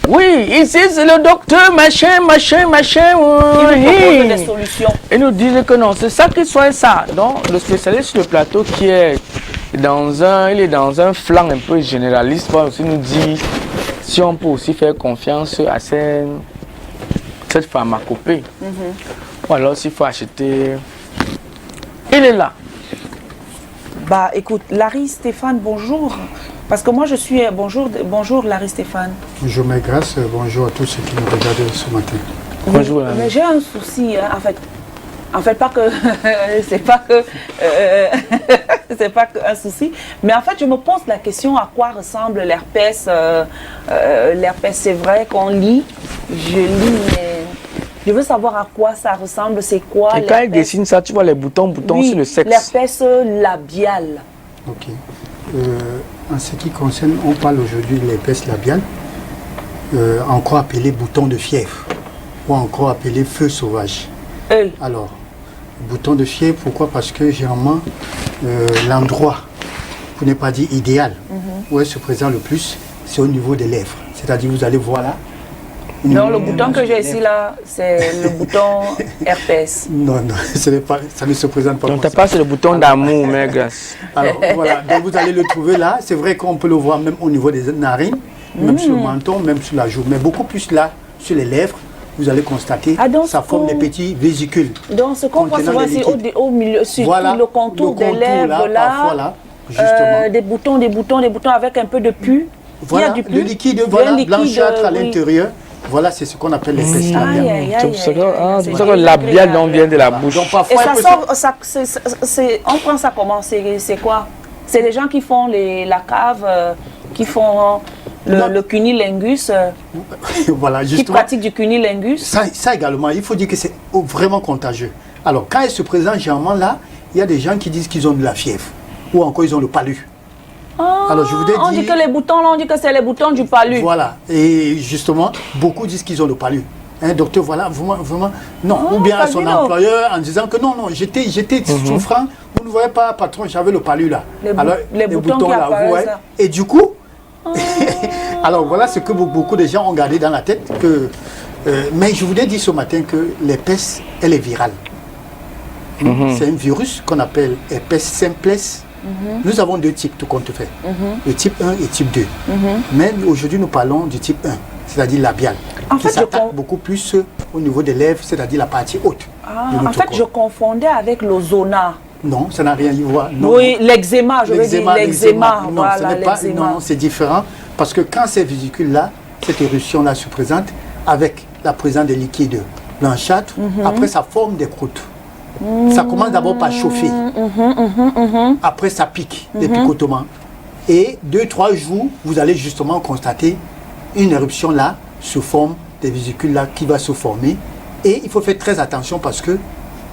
Oui, ici c'est le docteur, machin. Il nous propose des solutions. Et nous disent que non, c'est ça qui soit ça. Donc, le spécialiste sur le plateau qui est il est dans un flanc un peu généraliste, va aussi nous dire si on peut aussi faire confiance à cette pharmacopée. Ou alors s'il faut acheter. Il est là. Bah écoute, Larry Stéphane, bonjour. Parce que moi je suis... Bonjour Larry Stéphane. Bonjour mes grâces, bonjour à tous ceux qui nous regardent ce matin. Bonjour Larry. Mais j'ai un souci, hein, en fait pas que... c'est pas que... c'est pas qu'un souci. Mais en fait je me pose la question à quoi ressemble l'herpès. L'herpès, c'est vrai qu'on lit. Je lis, mais... Je veux savoir à quoi ça ressemble, c'est quoi. Et quand il dessine ça, tu vois les boutons oui, sur le sexe. L'herpès labial. Ok. En ce qui concerne, on parle aujourd'hui de l'herpès labial, encore appelé bouton de fièvre, ou encore appelé feu sauvage. Alors, bouton de fièvre, pourquoi? Parce que généralement, l'endroit, pour ne pas dire idéal, où elle se présente le plus, c'est au niveau des lèvres. C'est-à-dire, vous allez voir là. Non, le bouton que j'ai ici là, c'est le bouton herpès. Non, ça ne se présente pas. Donc, t'as pas, c'est le bouton d'amour, mes gars. Alors, voilà, donc vous allez le trouver là. C'est vrai qu'on peut le voir même au niveau des narines, même sur le menton, même sur la joue. Mais beaucoup plus là, sur les lèvres, vous allez constater, ça forme des petits vésicules. Donc, ce qu'on voit souvent ici au milieu, sur voilà, le contour des lèvres là, justement. des boutons avec un peu de pu. Voilà, il y a du pu, le liquide, voilà, blanchâtre à l'intérieur. Voilà, c'est ce qu'on appelle l'herpès labial. C'est pour ça que labial dont vient de la bouche. Donc, parfois, et ça sort, on prend ça comment? C'est quoi? C'est les gens qui font la cave, qui font le cunilingus, voilà, qui pratiquent du cunilingus. Ça également, il faut dire que c'est vraiment contagieux. Alors, quand elle se présente généralement là, il y a des gens qui disent qu'ils ont de la fièvre ou encore ils ont le palu. Alors, je voudrais dire... On dit que les boutons, là, on dit que c'est les boutons du palu. Voilà. Et justement, beaucoup disent qu'ils ont le palu. Hein, docteur, voilà, vraiment, non. Ou bien à son employeur en disant que non, j'étais souffrant. Vous ne voyez pas, patron, j'avais le palu là. Les boutons là, vous voyez. Et du coup, alors voilà ce que beaucoup de gens ont gardé dans la tête. Mais je voudrais dire ce matin que l'herpès, elle est virale. C'est un virus qu'on appelle herpès simplex. Nous avons deux types, tout compte fait. Le type 1 et type 2. Mais aujourd'hui, nous parlons du type 1, c'est-à-dire labial, qui s'attaque beaucoup plus au niveau des lèvres, c'est-à-dire la partie haute. En fait, je confondais avec l'ozona. Non, ça n'a rien à voir. Oui, l'eczéma, je veux dire l'eczéma. Non, non, c'est différent. Parce que quand ces vésicules-là, cette éruption-là se présente avec la présence des liquides blanchâtres, après ça forme des croûtes. Ça commence d'abord par chauffer. Après, ça pique, des picotements. Et 2-3 jours, vous allez justement constater une éruption là, se forme, des vésicules là qui va se former. Et il faut faire très attention parce que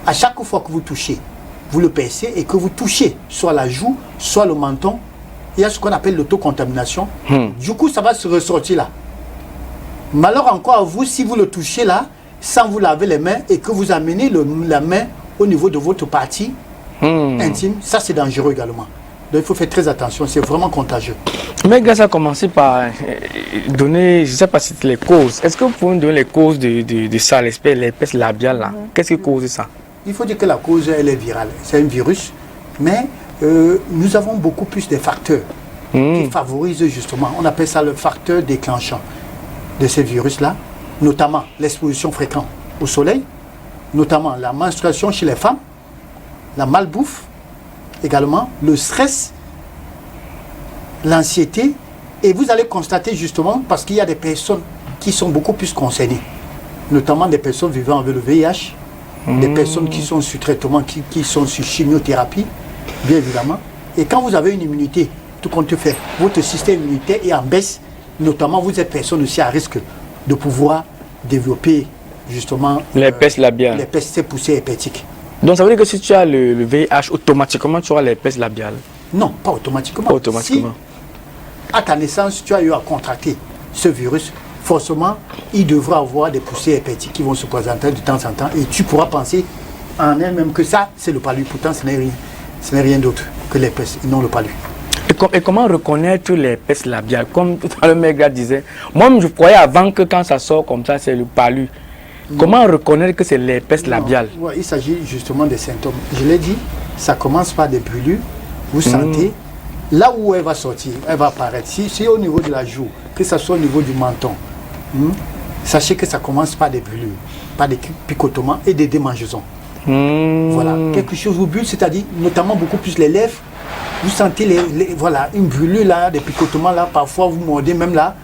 à chaque fois que vous touchez, vous le percez et que vous touchez soit la joue, soit le menton, il y a ce qu'on appelle l'autocontamination. Du coup, ça va se ressortir là. Malheur encore à vous si vous le touchez là, sans vous laver les mains et que vous amenez la main au niveau de votre partie intime, ça c'est dangereux également. Donc il faut faire très attention, c'est vraiment contagieux. Mais grâce à commencer par donner, je ne sais pas si c'est les causes. Est-ce que vous pouvez me donner les causes de ça, l'herpès labial là? Qu'est-ce qui cause ça? Il faut dire que la cause, elle est virale. C'est un virus, mais nous avons beaucoup plus de facteurs qui favorisent justement, on appelle ça le facteur déclenchant de ces virus-là, notamment l'exposition fréquente au soleil, notamment la menstruation chez les femmes, la malbouffe, également le stress, l'anxiété, et vous allez constater justement, parce qu'il y a des personnes qui sont beaucoup plus concernées, notamment des personnes vivant avec le VIH, des personnes qui sont sur traitement, qui sont sur chimiothérapie, bien évidemment, et quand vous avez une immunité, tout compte fait, votre système immunitaire est en baisse, notamment vous êtes personne aussi à risque de pouvoir développer justement l'herpès labial. L'herpès poussée herpétique. Donc ça veut dire que si tu as le VIH, automatiquement tu auras l'herpès labial? Non, pas automatiquement. Pas automatiquement. Si à ta naissance tu as eu à contracter ce virus, forcément il devra avoir des poussées herpétiques qui vont se présenter de temps en temps et tu pourras penser en elle-même que ça c'est le palu. Pourtant ce n'est rien d'autre que l'herpès et non le palu. Et comment reconnaître l'herpès labial? Comme tout à l'heure, mes gars disaient, moi je croyais avant que quand ça sort comme ça, c'est le palu. Comment reconnaître que c'est l'herpès labial? Ouais, il s'agit justement des symptômes. Je l'ai dit, ça commence par des brûlures. Vous sentez, là où elle va sortir, elle va apparaître. Si c'est au niveau de la joue, que ce soit au niveau du menton, sachez que ça commence par des brûlures, par des picotements et des démangeaisons. Voilà, quelque chose vous brûle, c'est-à-dire notamment beaucoup plus les lèvres. Vous sentez voilà, une brûlure là, des picotements là, parfois vous mordez même là.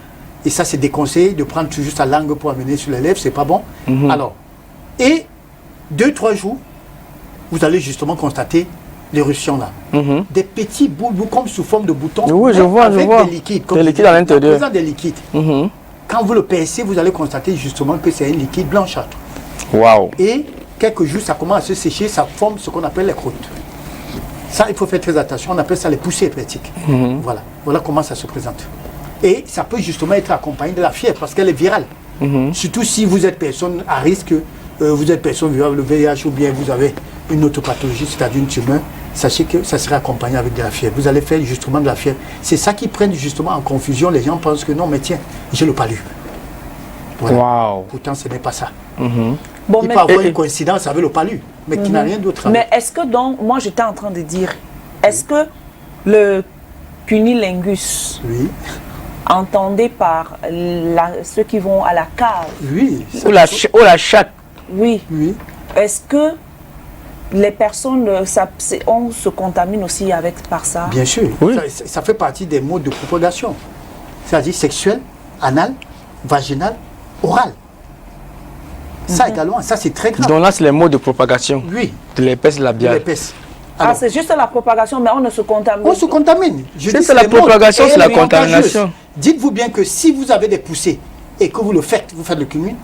Et ça, c'est déconseillé de prendre toujours sa langue pour amener sur les lèvres, c'est pas bon. Alors, et 2-3 jours, vous allez justement constater l'éruption là. Des petits bouts comme sous forme de boutons. Oui, je vois, avec des liquides. Des liquides à l'intérieur. Présent des liquides. Quand vous le percez, vous allez constater justement que c'est un liquide blanchâtre. Waouh. Et quelques jours, ça commence à se sécher, ça forme ce qu'on appelle les croûtes. Ça, il faut faire très attention, on appelle ça les poussées herpétiques. Voilà comment ça se présente. Et ça peut justement être accompagné de la fièvre parce qu'elle est virale. Surtout si vous êtes personne à risque, vous êtes personne vivant avec le VIH ou bien vous avez une autre pathologie, c'est-à-dire une tumeur, sachez que ça sera accompagné avec de la fièvre. Vous allez faire justement de la fièvre. C'est ça qui prennent justement en confusion. Les gens pensent que non, mais tiens, j'ai le palu. Voilà. Wow. Pourtant, ce n'est pas ça. Bon, Il peut avoir une coïncidence avec le palu, mais qui n'a rien d'autre. Mais est-ce que donc, moi j'étais en train de dire, est-ce que le cunilingus, entendez par ceux qui vont à la cave, ou la chatte, oui. Est-ce que les personnes, on se contamine aussi par ça? Bien sûr, ça fait partie des modes de propagation, c'est-à-dire sexuel, anal, vaginal, oral. Ça également, ça c'est très grave. Donc là, c'est les modes de propagation de l'herpès labial. Ah, c'est juste la propagation, mais on ne se contamine. On se contamine. C'est la propagation, c'est la contamination. Dites-vous bien que si vous avez des poussées et que vous faites le cumul,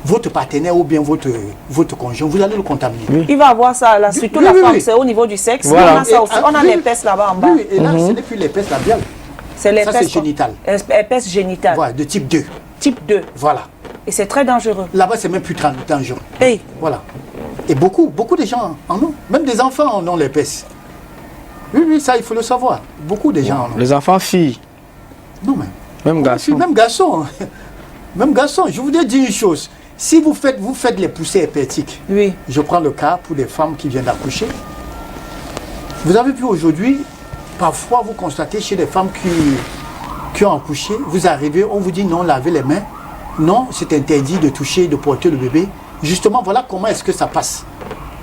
votre partenaire ou bien votre conjoint, vous allez le contaminer. Il va avoir ça, là, surtout la femme, c'est au niveau du sexe. Voilà. On a ça aussi. On a l'herpès là-bas en bas. Oui, et là, ce n'est plus l'herpès labial. C'est l'herpès. Ça, c'est génital. Herpès génital. Voilà, de type 2. Type 2. Voilà. Et c'est très dangereux. Là-bas, c'est même plus dangereux. Hey. Voilà. Et beaucoup de gens en ont. Même des enfants en ont l'herpès. Oui, ça, il faut le savoir. Beaucoup de gens en ont. Les enfants, filles. Non, mais. Même garçons. Même garçons. Même garçons. Je voudrais dire une chose. Si vous faites les poussées herpétiques, je prends le cas pour les femmes qui viennent d'accoucher. Vous avez vu aujourd'hui, parfois vous constatez chez les femmes qui ont accouché, vous arrivez, on vous dit non, lavez les mains. Non, c'est interdit de toucher, de porter le bébé. Justement, voilà comment est-ce que ça passe,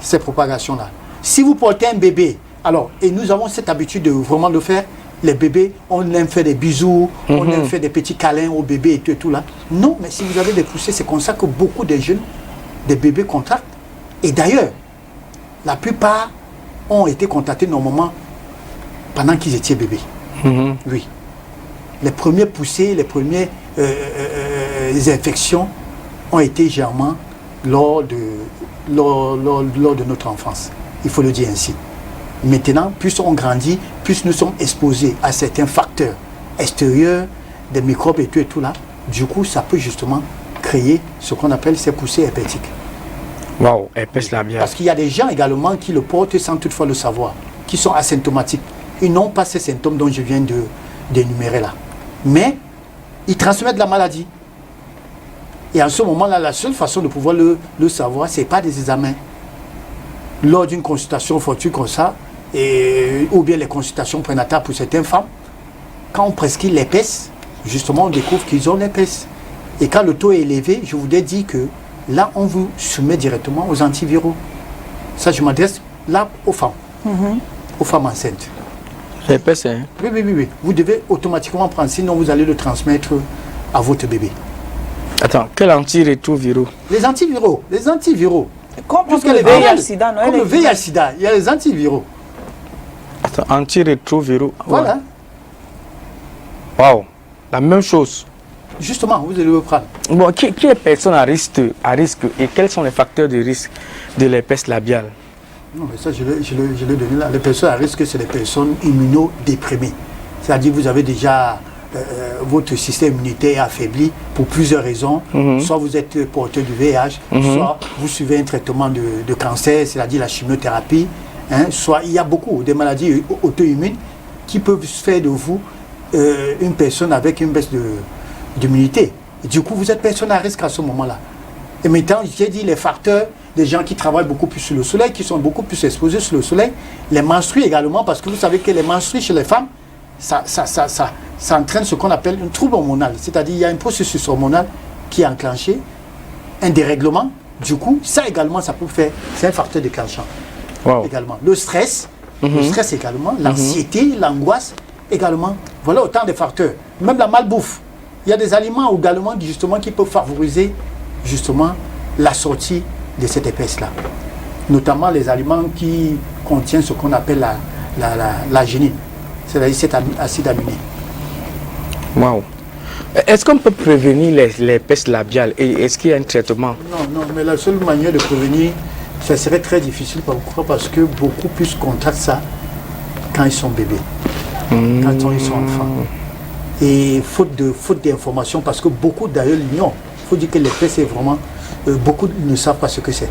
ces propagations-là. Si vous portez un bébé, alors, et nous avons cette habitude de vraiment le faire, les bébés, on aime faire des bisous, on aime faire des petits câlins au bébé et tout là. Non, mais si vous avez des poussées, c'est comme ça que beaucoup de jeunes, des bébés contractent. Et d'ailleurs, la plupart ont été contactés normalement pendant qu'ils étaient bébés. Oui. Les premières poussées, les premières infections ont été germants lors de notre enfance. Il faut le dire ainsi. Maintenant, plus on grandit, plus nous sommes exposés à certains facteurs extérieurs, des microbes et tout là. Du coup, ça peut justement créer ce qu'on appelle ces poussées herpétiques. Waouh, herpès labial. Parce qu'il y a des gens également qui le portent sans toutefois le savoir, qui sont asymptomatiques. Ils n'ont pas ces symptômes dont je viens d'énumérer là. Mais ils transmettent la maladie. Et en ce moment-là, la seule façon de pouvoir le savoir, ce n'est pas des examens. Lors d'une consultation fortuite comme ça, ou bien les consultations prénatales pour certaines femmes, quand on prescrit l'herpès, justement on découvre qu'ils ont l'herpès. Et quand le taux est élevé, je vous ai dit que là on vous soumet directement aux antiviraux. Ça je m'adresse là aux femmes, aux femmes enceintes. L'herpès, hein? Oui. Vous devez automatiquement prendre, sinon vous allez le transmettre à votre bébé. Attends, quel antirétroviraux? Les antiviraux. Comme le VIH-Sida, comme le VIH-Sida, il y a les antiviraux. Attends, antirétroviraux. Voilà. Waouh, la même chose. Justement, vous allez le prendre. Bon, qui est personne à risque et quels sont les facteurs de risque de l'herpès labial? Non, mais ça, je l'ai donné là. Les personnes à risque, c'est les personnes immunodéprimées. C'est-à-dire vous avez déjà votre système immunitaire affaibli pour plusieurs raisons. Soit vous êtes porteur du VIH, soit vous suivez un traitement de cancer, c'est-à-dire la chimiothérapie. Soit il y a beaucoup de maladies auto-immunes qui peuvent faire de vous une personne avec une baisse d'immunité. Du coup, vous êtes personne à risque à ce moment-là. Et maintenant, j'ai dit les facteurs des gens qui travaillent beaucoup plus sur le soleil, qui sont beaucoup plus exposés sur le soleil, les menstrues également, parce que vous savez que les menstrues chez les femmes, ça entraîne ce qu'on appelle un trouble hormonal. C'est-à-dire il y a un processus hormonal qui est enclenché, un dérèglement. Du coup, ça également, ça peut faire, c'est un facteur déclenchant. Wow. Également. Le stress également, l'anxiété, l'angoisse également. Voilà autant de facteurs. Même la malbouffe. Il y a des aliments également justement qui peuvent favoriser justement la sortie de cette épaisse-là. Notamment les aliments qui contiennent ce qu'on appelle la génine, c'est-à-dire cet acide aminé. Wow. Est-ce qu'on peut prévenir l'épaisse labiale et est-ce qu'il y a un traitement? Non, mais la seule manière de prévenir, ça serait très difficile. Pourquoi? Parce que beaucoup plus contractent ça quand ils sont bébés, quand ils sont enfants. Et faute d'informations, parce que beaucoup d'ailleurs l'ignorent. Il faut dire que l'épaisse est vraiment... beaucoup ne savent pas ce que c'est.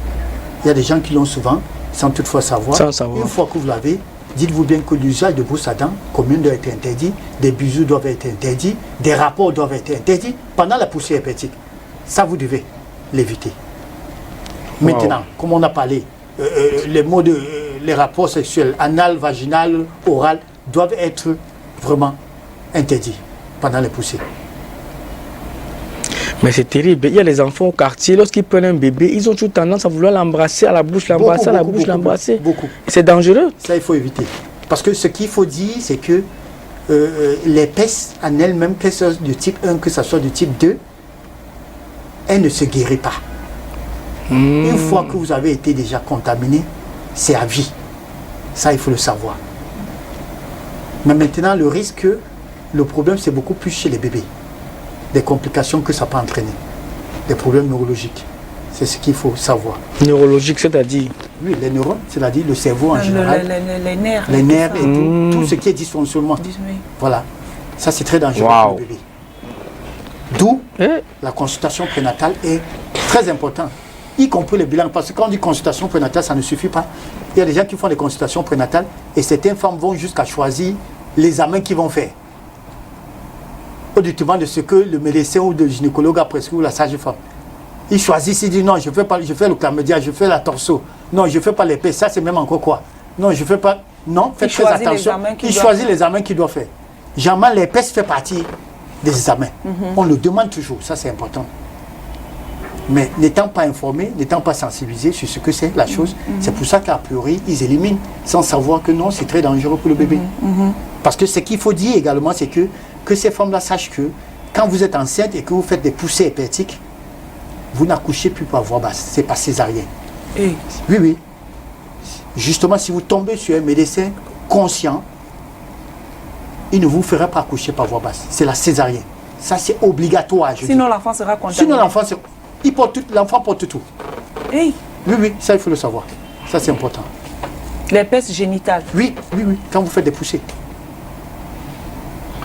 Il y a des gens qui l'ont souvent, sans toutefois savoir. Sans savoir. Une fois que vous l'avez, dites-vous bien que l'usage de brosse à dents commune doit être interdit, des bijoux doivent être interdits, des rapports doivent être interdits pendant la poussée hépatique. Ça, vous devez l'éviter. Wow. Maintenant, comme on a parlé, les rapports sexuels anal, vaginal, oral doivent être vraiment interdits pendant les poussées. Mais c'est terrible. Il y a les enfants au quartier, lorsqu'ils prennent un bébé, ils ont toujours tendance à vouloir l'embrasser à la bouche, l'embrasser à la bouche, l'embrasser. Beaucoup. C'est dangereux. Ça, il faut éviter. Parce que ce qu'il faut dire, c'est que l'épaisse en elle-même, que ce soit du type 1, que ce soit du type 2, elle ne se guérit pas. Une fois que vous avez été déjà contaminé, c'est à vie. Ça, il faut le savoir. Mais maintenant, le problème, c'est beaucoup plus chez les bébés. Des complications que ça peut entraîner. Des problèmes neurologiques. C'est ce qu'il faut savoir. Neurologique, c'est-à-dire? Oui, les neurones, c'est-à-dire le cerveau en général. Les nerfs. Les nerfs et tout ce qui est dysfonctionnement. Voilà. Ça, c'est très dangereux pour le bébé. D'où la consultation prénatale est très importante. Y compris le bilan. Parce que quand on dit consultation prénatale, ça ne suffit pas. Il y a des gens qui font des consultations prénatales et certaines femmes vont jusqu'à choisir l'examen qu'ils vont faire. Au-dessus de ce que le médecin ou le gynécologue a prescrit ou la sage-femme. Ils choisissent, ils disent non, je fais le chlamydia, je fais la torso. Non, je ne fais pas l'épée, ça c'est même encore quoi. Non, je ne fais pas. Non, faites très attention. Ils choisissent les examens qu'ils doivent faire. Jamais l'épaisse fait partie des examens. On le demande toujours, ça c'est important. Mais n'étant pas informés, n'étant pas sensibilisés sur ce que c'est la chose, c'est pour ça qu'à priori, ils éliminent sans savoir que non, c'est très dangereux pour le bébé. Parce que ce qu'il faut dire également, c'est que ces femmes-là sachent que quand vous êtes enceinte et que vous faites des poussées hépatiques, vous n'accouchez plus par voie basse, c'est pas césarienne. Oui, oui. Justement, si vous tombez sur un médecin conscient, il ne vous fera pas accoucher par voie basse. C'est la césarienne. Ça, c'est obligatoire. Sinon, l'enfant sera contaminé. Sinon, l'enfant porte tout. Hey. Oui, oui, ça, il faut le savoir. Ça, c'est important. L'herpès génital. Oui, oui, oui, quand vous faites des poussées.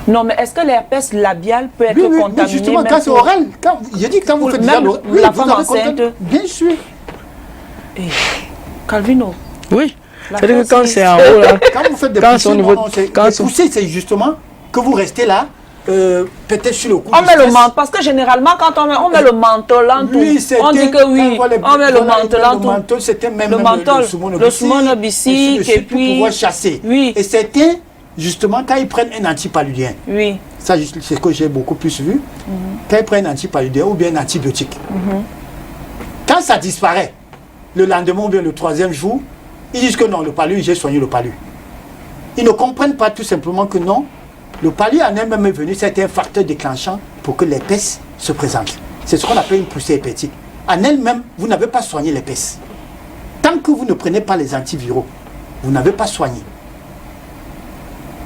Non, mais est-ce que l'herpès labial peut être contaminé? Oui, justement, quand c'est oral. J'ai dit quand vous faites déjà l'oral. Oui, la femme enceinte. Bien sûr. Hey. Calvino. Oui. C'est-à-dire que quand c'est en haut, là, quand vous faites des poussées, c'est justement que vous restez là, peut-être sur le cou. On met le menton, parce que généralement, quand on met le menton là, on dit que oui, on met le menton là. Le menton, c'était même le sumono bicycle, et puis. Pour pouvoir chasser. Oui. Et certains, justement, quand ils prennent un antipaludien, oui. Ça, c'est ce que j'ai beaucoup plus vu, quand ils prennent un antipaludien ou bien un antibiotique, quand ça disparaît, le lendemain ou bien le troisième jour, ils disent que non, le palu, j'ai soigné le palu. Ils ne comprennent pas tout simplement que non, le palu en elle-même est venu, c'est un facteur déclenchant pour que l'épaisse se présente. C'est ce qu'on appelle une poussée hépatique. En elle-même, vous n'avez pas soigné l'épaisse. Tant que vous ne prenez pas les antiviraux, vous n'avez pas soigné.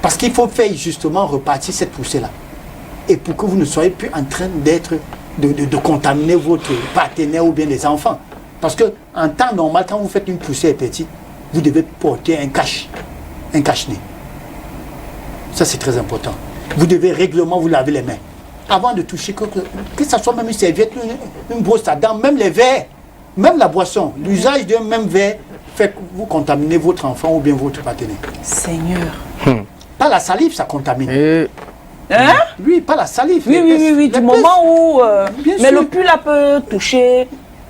Parce qu'il faut faire justement repartir cette poussée-là. Et pour que vous ne soyez plus en train de contaminer votre partenaire ou bien les enfants. Parce qu'en temps normal, quand vous faites une poussée hépatique, vous devez porter un cache-nez. Ça, c'est très important. Vous devez régulièrement vous laver les mains. Avant de toucher, que ce soit même une serviette, une brosse à dents, même les verres, même la boisson. L'usage d'un même verre fait que vous contaminez votre enfant ou bien votre partenaire. Seigneur. Pas la salive, ça contamine. Hein? Oui, pas la salive. Oui, du moment où... Bien mais sûr. le pull peut toucher...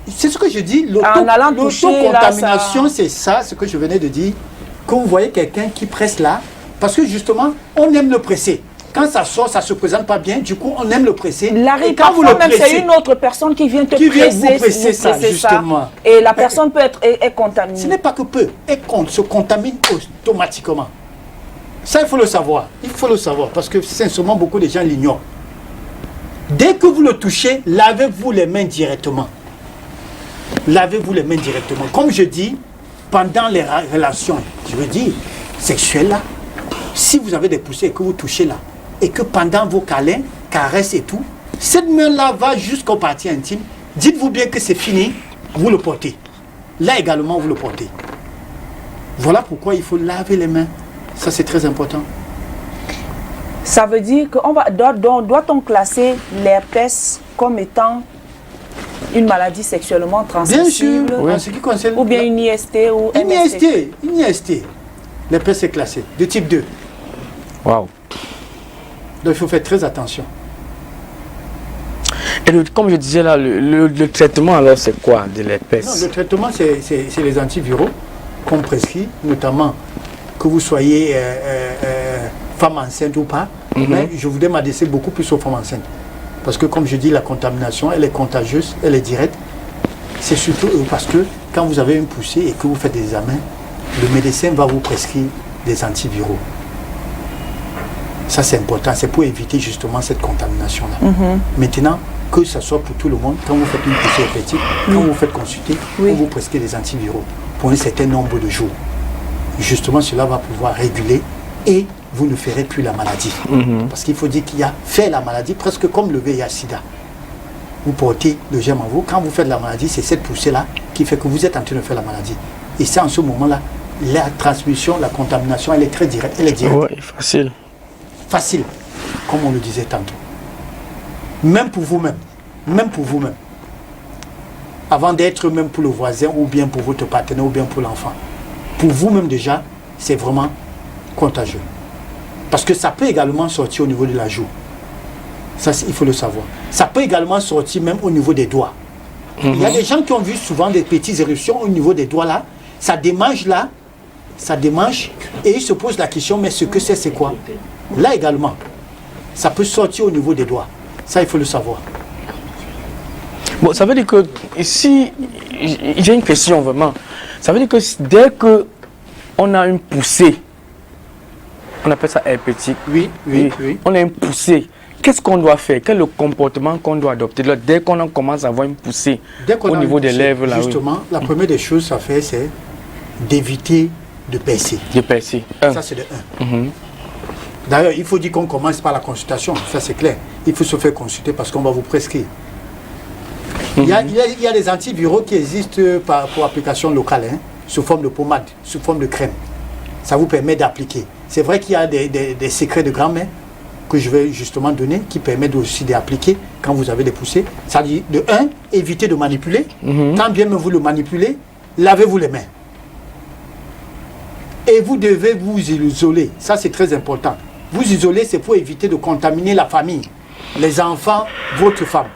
C'est ce que je dis, En allant toucher, là, l'autocontamination, c'est ça, ce que je venais de dire. Quand vous voyez quelqu'un qui presse là, parce que justement, on aime le presser. Quand ça sort, ça ne se présente pas bien, du coup, on aime le presser. Larry, Et quand vous le même c'est pressez, une autre personne qui vient te qui vient presser, vous presser ça, justement. Et la personne peut être est contaminée. ce n'est pas que peu, elle se contamine automatiquement. Ça, il faut le savoir. Il faut le savoir, parce que sincèrement, beaucoup de gens l'ignorent. Dès que vous le touchez, lavez-vous les mains directement. Lavez-vous les mains directement. Comme je dis, pendant les relations, je veux dire, sexuelles là, si vous avez des poussées et que vous touchez là, et que pendant vos câlins, caresses et tout, cette main-là va jusqu'aux parties intimes, dites-vous bien que c'est fini, vous le portez. Là également, vous le portez. Voilà pourquoi il faut laver les mains. Ça, c'est très important. Ça veut dire qu'on doit-on classer l'herpès comme étant une maladie sexuellement transmissible? Bien sûr, en ce qui concerne... Ou bien une IST ou MST? Une IST. L'herpès est classé, de type 2. Waouh. Donc il faut faire très attention. Et comme je disais là, le traitement alors c'est quoi de Non, l'herpès? le traitement, c'est les antiviraux qu'on prescrit, notamment que vous soyez femme enceinte ou pas. Mais je voudrais m'adresser beaucoup plus aux femmes enceintes. Parce que comme je dis, la contamination, elle est contagieuse, elle est directe. C'est surtout parce que quand vous avez une poussée et que vous faites des examens, le médecin va vous prescrire des antiviraux. Ça, c'est important. C'est pour éviter justement cette contamination-là. Maintenant, que ce soit pour tout le monde, quand vous faites une poussée herpétique, quand vous faites consulter, on vous prescrit des antiviraux pour un certain nombre de jours. Justement, cela va pouvoir réguler et vous ne ferez plus la maladie. Parce qu'il faut dire qu'il y a fait la maladie presque comme le VIH-Sida. Vous portez le germe en vous. Quand vous faites la maladie, c'est cette poussée-là qui fait que vous êtes en train de faire la maladie. Et c'est en ce moment-là, la transmission, la contamination, elle est très directe. Elle est directe. Oui, facile. Facile, comme on le disait tantôt. Même pour vous-même. Même pour vous-même. Avant d'être même pour le voisin, ou bien pour votre partenaire, ou bien pour l'enfant. Pour vous-même déjà, c'est vraiment contagieux. Parce que ça peut également sortir au niveau de la joue. Ça, il faut le savoir. Ça peut également sortir même au niveau des doigts. Il y a des gens qui ont vu souvent des petites éruptions au niveau des doigts là. Ça démange là. Ça démange. Et ils se posent la question, mais ce que c'est quoi? Là également, ça peut sortir au niveau des doigts. Ça, il faut le savoir. Bon, ça veut dire que ici, j'ai une question vraiment. Ça veut dire que dès que on a une poussée, on appelle ça herpétique. Oui. On a une poussée. Qu'est-ce qu'on doit faire? Quel est le comportement qu'on doit adopter là, dès qu'on commence à avoir une poussée au niveau des lèvres là? Justement, la première des choses à faire, c'est d'éviter de percer. De percer. Ça, c'est de 1. D'ailleurs, il faut dire qu'on commence par la consultation. Ça, c'est clair. Il faut se faire consulter parce qu'on va vous prescrire. Il y a des antiviraux qui existent pour application locale, hein, sous forme de pommade, sous forme de crème. Ça vous permet d'appliquer. C'est vrai qu'il y a des secrets de grand-mère que je vais justement donner qui permettent aussi d'appliquer quand vous avez des poussées. Ça dit, de 1, évitez de manipuler. Quand bien même vous le manipulez, lavez-vous les mains. Et vous devez vous isoler. Ça, c'est très important. Vous isoler, c'est pour éviter de contaminer la famille, les enfants, votre femme.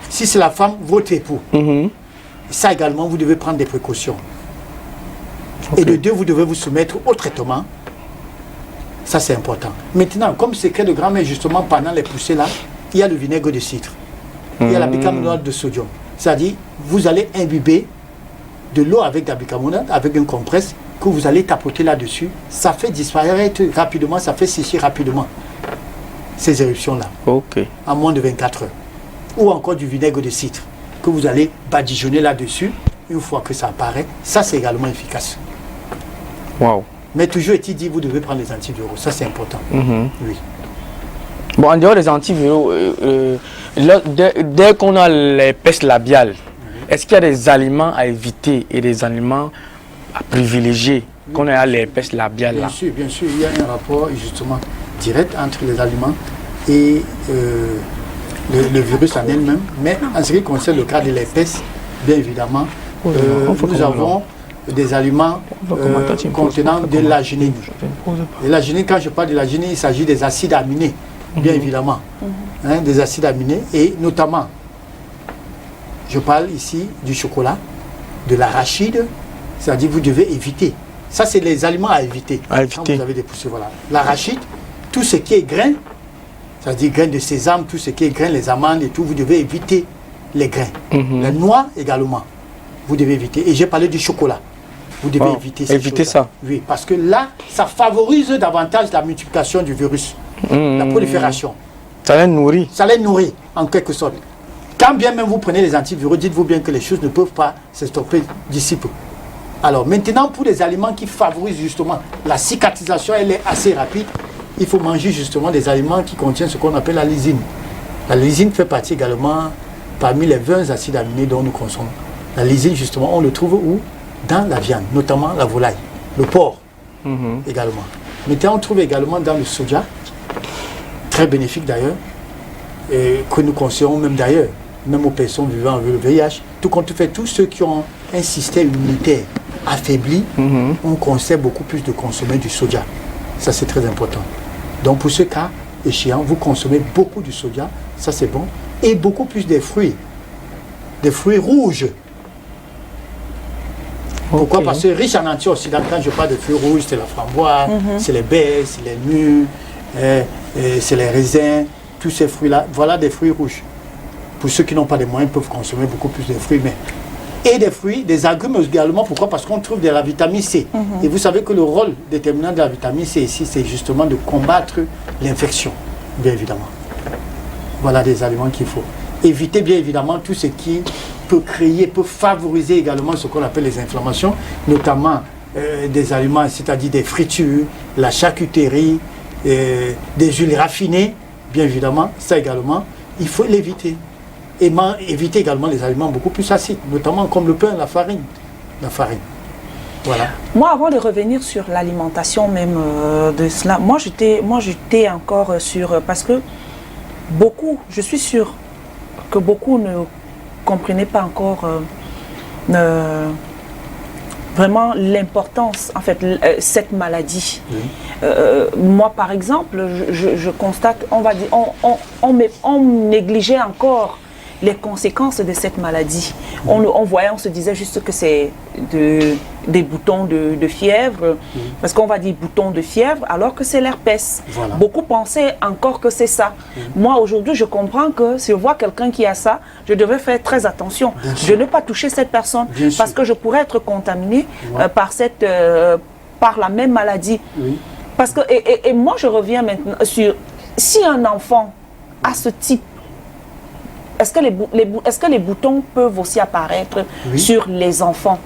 Si c'est la femme, votre époux. Ça également, vous devez prendre des précautions. Et de 2, vous devez vous soumettre au traitement. Ça, c'est important. Maintenant, comme secret de grand-mère, justement, pendant les poussées là, il y a le vinaigre de cidre. Il y a la bicarbonate de sodium. C'est-à-dire, vous allez imbiber de l'eau avec de la bicarbonate, avec une compresse, que vous allez tapoter là-dessus. Ça fait disparaître rapidement, ça fait sécher rapidement ces éruptions-là. En moins de 24 heures. Ou encore du vinaigre de cidre, que vous allez badigeonner là-dessus. Une fois que ça apparaît, ça, c'est également efficace. Waouh. Mais toujours est-il dit, vous devez prendre les antiviraux. Ça, c'est important. Oui. Bon, en dehors des antiviraux, dès qu'on a l'herpès labiale, est-ce qu'il y a des aliments à éviter et des aliments à privilégier qu'on a l'herpès labiale là? Bien sûr, il y a un rapport justement direct entre les aliments et le virus en elle-même. Mais en ce qui concerne le cas de l'herpès, bien évidemment, nous avons des aliments contenant de l'arginine. Et l'arginine, quand je parle de l'arginine, il s'agit des acides aminés, bien évidemment. Hein, des acides aminés, et notamment, je parle ici du chocolat, de l'arachide, c'est-à-dire vous devez éviter. Ça, c'est les aliments à éviter. Quand vous avez des poussées, voilà. L'arachide, tout ce qui est grain, c'est-à-dire grains de sésame, tout ce qui est grain, les amandes et tout, vous devez éviter les grains. Les noix également, vous devez éviter. Et j'ai parlé du chocolat. Vous devez éviter ça. Oui, parce que là, ça favorise davantage la multiplication du virus, la prolifération. Ça les nourrit. Ça les nourrit, en quelque sorte. Quand bien même vous prenez les antiviraux, dites-vous bien que les choses ne peuvent pas se stopper d'ici peu. Alors maintenant, pour les aliments qui favorisent justement la cicatrisation, elle est assez rapide. Il faut manger justement des aliments qui contiennent ce qu'on appelle la lysine. La lysine fait partie également parmi les 20 acides aminés dont nous consommons. La lysine, justement, on le trouve où? Dans la viande, notamment la volaille, le porc également. Maintenant, on trouve également dans le soja, très bénéfique d'ailleurs, et que nous consommons même d'ailleurs, même aux personnes vivant avec le VIH, tout compte fait, tous ceux qui ont un système immunitaire affaibli, on conseille beaucoup plus de consommer du soja. Ça, c'est très important. Donc, pour ce cas échéant, vous consommez beaucoup du soja, ça c'est bon, et beaucoup plus des fruits rouges. Pourquoi? Parce que riche en antioxydants, quand je parle de fruits rouges, c'est la framboise, c'est les baies, c'est les mûres, c'est les raisins, tous ces fruits-là, voilà des fruits rouges. Pour ceux qui n'ont pas les moyens, peuvent consommer beaucoup plus de fruits, et des fruits, des agrumes également. Pourquoi? Parce qu'on trouve de la vitamine C. Et vous savez que le rôle déterminant de la vitamine C ici, c'est justement de combattre l'infection, bien évidemment. Voilà des aliments qu'il faut. Éviter bien évidemment tout ce qui peut favoriser également ce qu'on appelle les inflammations, notamment des aliments, c'est-à-dire des fritures, la charcuterie, des huiles raffinées, bien évidemment, ça également, il faut l'éviter. Et éviter également les aliments beaucoup plus acides, notamment comme le pain, la farine. Voilà. Moi, avant de revenir sur l'alimentation même de cela, moi j'étais encore sur, parce que je suis sûre que beaucoup ne comprenaient pas encore vraiment l'importance, en fait, cette maladie. Moi, par exemple, je constate, on va dire, on négligeait encore les conséquences de cette maladie. On voyait, on se disait juste que c'est des boutons de fièvre, parce qu'on va dire boutons de fièvre, alors que c'est l'herpès. Voilà. Beaucoup pensaient encore que c'est ça. Moi, aujourd'hui, je comprends que si je vois quelqu'un qui a ça, je devrais faire très attention de ne pas toucher cette personne, parce que je pourrais être contaminé par la même maladie. Parce que, et moi, je reviens maintenant sur, si un enfant a ce type, est-ce que les boutons peuvent aussi apparaître sur les enfants,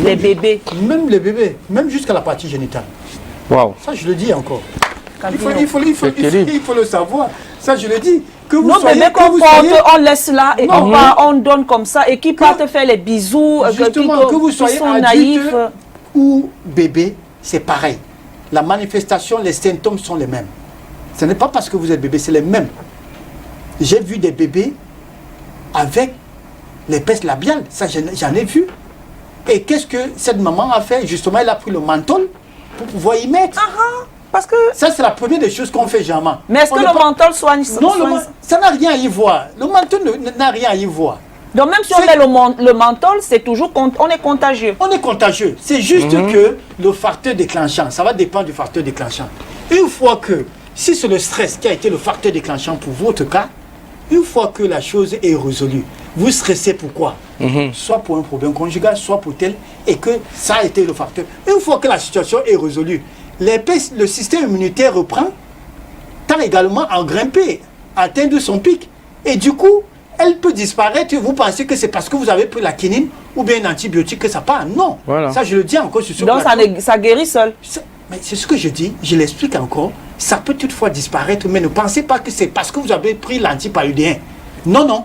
les bébés? Même les bébés, même jusqu'à la partie génitale. Wow. Ça, je le dis encore. Il faut le savoir. Ça, je le dis. Que vous non, soyez, bébé qu'on porte, on laisse là et on donne comme ça. Et qui partent faire les bisous, justement, que vous soyez adulte ou bébé, c'est pareil. La manifestation, les symptômes sont les mêmes. Ce n'est pas parce que vous êtes bébé, c'est les mêmes. J'ai vu des bébés avec l'herpès labiale, ça j'en ai vu. Et qu'est-ce que cette maman a fait? Justement, elle a pris le menthol pour pouvoir y mettre. Parce que ça, c'est la première des choses qu'on fait jamais. Mais est-ce que le menthol soigne ça? Non, ça n'a rien à y voir. Le menthol n'a rien à y voir. Donc même si on met le menthol, c'est toujours, on est contagieux. On est contagieux. C'est juste que le facteur déclenchant, ça va dépendre du facteur déclenchant. Une fois que, si c'est le stress qui a été le facteur déclenchant pour votre cas, une fois que la chose est résolue, vous stressez pourquoi? Soit pour un problème conjugal, soit pour tel, et que ça a été le facteur. Une fois que la situation est résolue, le système immunitaire reprend, tend également à grimper, à atteindre son pic. Et du coup, elle peut disparaître. Vous pensez que c'est parce que vous avez pris la quinine ou bien un antibiotique que ça part? Non. Voilà. Ça, je le dis encore sur ce plateau. Donc ça guérit seul. Mais c'est ce que je dis, je l'explique encore. Ça peut toutefois disparaître, mais ne pensez pas que c'est parce que vous avez pris l'antipaludien. Non, non.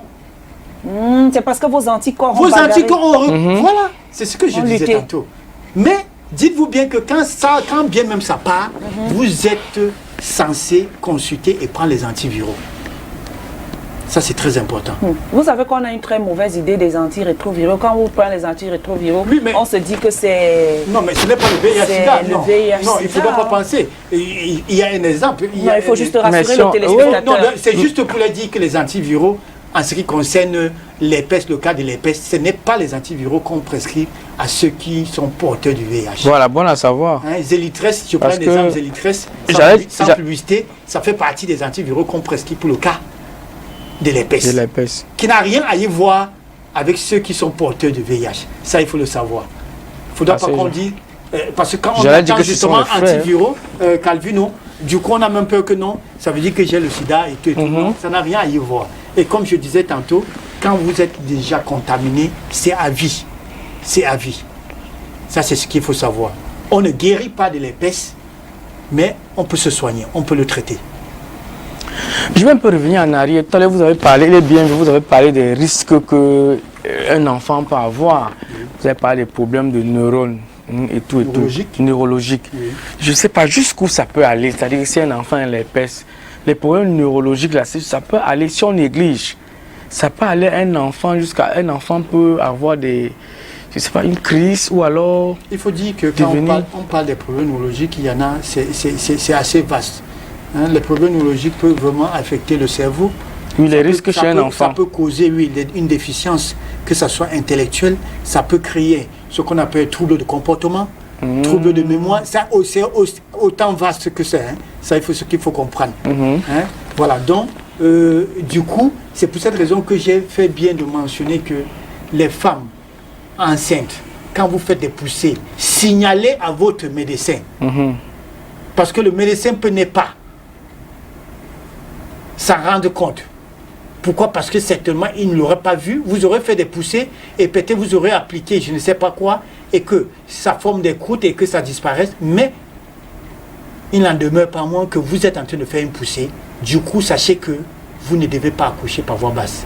C'est parce que vos anticorps ont voilà, c'est ce que je disais tantôt. Mais dites-vous bien que quand bien même ça part, vous êtes censé consulter et prendre les antiviraux. Ça, c'est très important. Vous savez qu'on a une très mauvaise idée des antirétroviraux. Quand on prend les antirétroviraux, Oui, mais- on se dit que c'est... Non, mais ce n'est pas le VIH-Sida. C'est le Non, VIH-Sida. non, il ne faudra pas penser. Il y a un exemple. Non, il faut juste rassurer Mais si le on- téléspectateur. Non, c'est juste pour leur dire que les antiviraux, en ce qui concerne l'herpès, le cas de l'herpès, ce n'est pas les antiviraux qu'on prescrit à ceux qui sont porteurs du VIH. Voilà, bon à savoir. Hein, Zélitresse, je prends Parce que l'exemple Zélitresse, sans publicité, ça fait partie des antiviraux qu'on prescrit pour le cas de l'herpès, De l'herpès. qui n'a rien à y voir avec ceux qui sont porteurs du VIH. Ça, il faut le savoir. Il ne faudra pas qu'on dise... parce que quand on J'allais dire entend que ce justement sont les frères. antiviraux, Calvino, du coup on a même peur que non, ça veut dire que j'ai le sida et tout. Non, ça n'a rien à y voir. Et comme je disais tantôt, quand vous êtes déjà contaminé, c'est à vie. C'est à vie. Ça, c'est ce qu'il faut savoir. On ne guérit pas de l'herpès, mais on peut se soigner, on peut le traiter. Je vais un peu revenir en arrière. Tout à l'heure, vous avez parlé, il est bien, vous avez parlé des risques qu'un enfant peut avoir. Vous avez parlé des problèmes de neurones et tout. Neurologiques. Oui. Je ne sais pas jusqu'où ça peut aller. C'est-à-dire que si un enfant a l'herpès, les problèmes neurologiques, là, ça peut aller, si on néglige, ça peut aller un enfant jusqu'à un enfant peut avoir des, je sais pas, une crise ou alors... Il faut dire que quand on parle des problèmes neurologiques, il y en a, c'est assez vaste. Hein, les problèmes neurologiques peuvent vraiment affecter le cerveau. Oui, les risques chez un enfant. Ça peut causer, oui, une déficience, que ce soit intellectuelle, ça peut créer ce qu'on appelle trouble de comportement, trouble de mémoire. Ça, c'est autant vaste que ça. Hein. Ça, c'est ce qu'il faut comprendre. Hein. Voilà, donc, du coup, c'est pour cette raison que j'ai fait bien de mentionner que les femmes enceintes, quand vous faites des poussées, signalez à votre médecin. Parce que le médecin peut ne pas s'en rendre compte. Pourquoi? Parce que certainement, il ne l'aurait pas vu. Vous aurez fait des poussées et peut-être vous aurez appliqué je ne sais pas quoi et que ça forme des croûtes et que ça disparaisse. Mais il n'en demeure pas moins que vous êtes en train de faire une poussée. Du coup, sachez que vous ne devez pas accoucher par voie basse.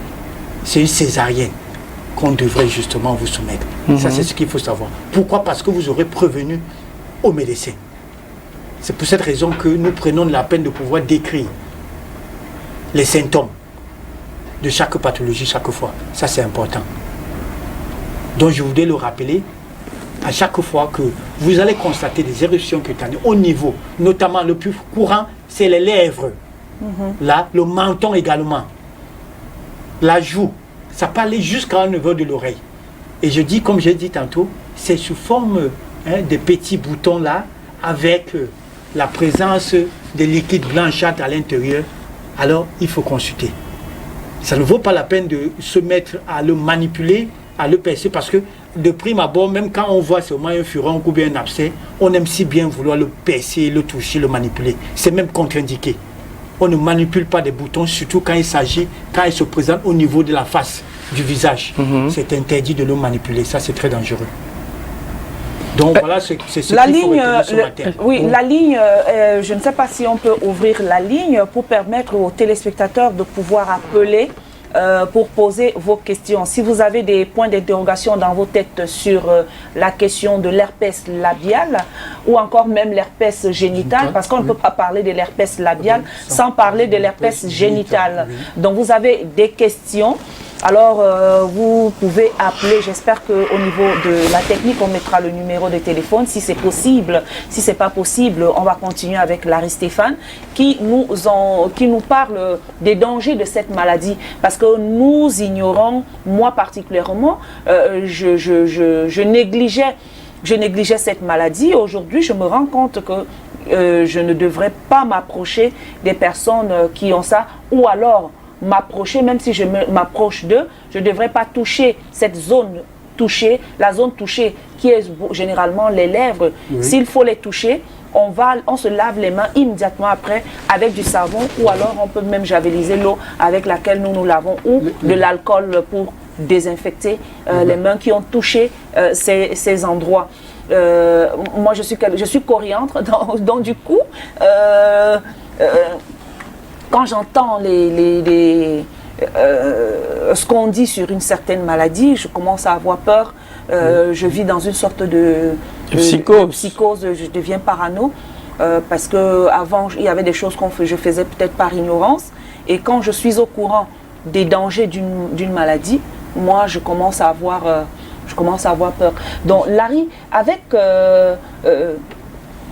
C'est une césarienne qu'on devrait justement vous soumettre. Ça, c'est ce qu'il faut savoir. Pourquoi? Parce que vous aurez prévenu au médecin. C'est pour cette raison que nous prenons la peine de pouvoir décrire les symptômes de chaque pathologie chaque fois. Ça, c'est important. Donc, je voudrais le rappeler, à chaque fois que vous allez constater des éruptions cutanées au niveau, notamment le plus courant, c'est les lèvres. Là, le menton également. La joue, ça peut aller jusqu'à un niveau de l'oreille. Et je dis, comme j'ai dit tantôt, c'est sous forme de petits boutons là, avec la présence de liquide blanchâtre à l'intérieur. Alors, il faut consulter. Ça ne vaut pas la peine de se mettre à le manipuler, à le percer, parce que de prime abord, même quand on voit seulement un furon ou bien un abcès, on aime si bien vouloir le percer, le toucher, le manipuler. C'est même contre-indiqué. On ne manipule pas des boutons, surtout quand il se présente au niveau de la face du visage. C'est interdit de le manipuler, ça c'est très dangereux. Donc voilà, c'est ce qu'il faut retenir ce matin. Oui, la ligne, je ne sais pas si on peut ouvrir la ligne pour permettre aux téléspectateurs de pouvoir appeler pour poser vos questions. Si vous avez des points d'interrogation dans vos têtes sur la question de l'herpès labial ou encore même l'herpès génital, parce qu'on ne peut pas parler de l'herpès labial sans parler de l'herpès génital. Donc vous avez des questions. Alors, vous pouvez appeler, j'espère qu'au niveau de la technique, on mettra le numéro de téléphone si c'est possible. Si ce n'est pas possible, on va continuer avec Larry Stéphane qui nous parle des dangers de cette maladie. Parce que nous ignorons, moi particulièrement, je négligeais cette maladie. Aujourd'hui, je me rends compte que je ne devrais pas m'approcher des personnes qui ont ça, ou alors m'approcher, même si je m'approche d'eux, je ne devrais pas toucher cette zone touchée, la zone touchée qui est généralement les lèvres. S'il faut les toucher, on se lave les mains immédiatement après avec du savon, ou alors on peut même javeliser l'eau avec laquelle nous nous lavons, ou de l'alcool pour désinfecter les mains qui ont touché ces endroits. Moi je suis coriandre, donc du coup quand j'entends ce qu'on dit sur une certaine maladie, je commence à avoir peur. Je vis dans une sorte de psychose, je deviens parano. Parce qu'avant, il y avait des choses je faisais peut-être par ignorance. Et quand je suis au courant des dangers d'une maladie, moi je commence à avoir peur. Donc Larry, avec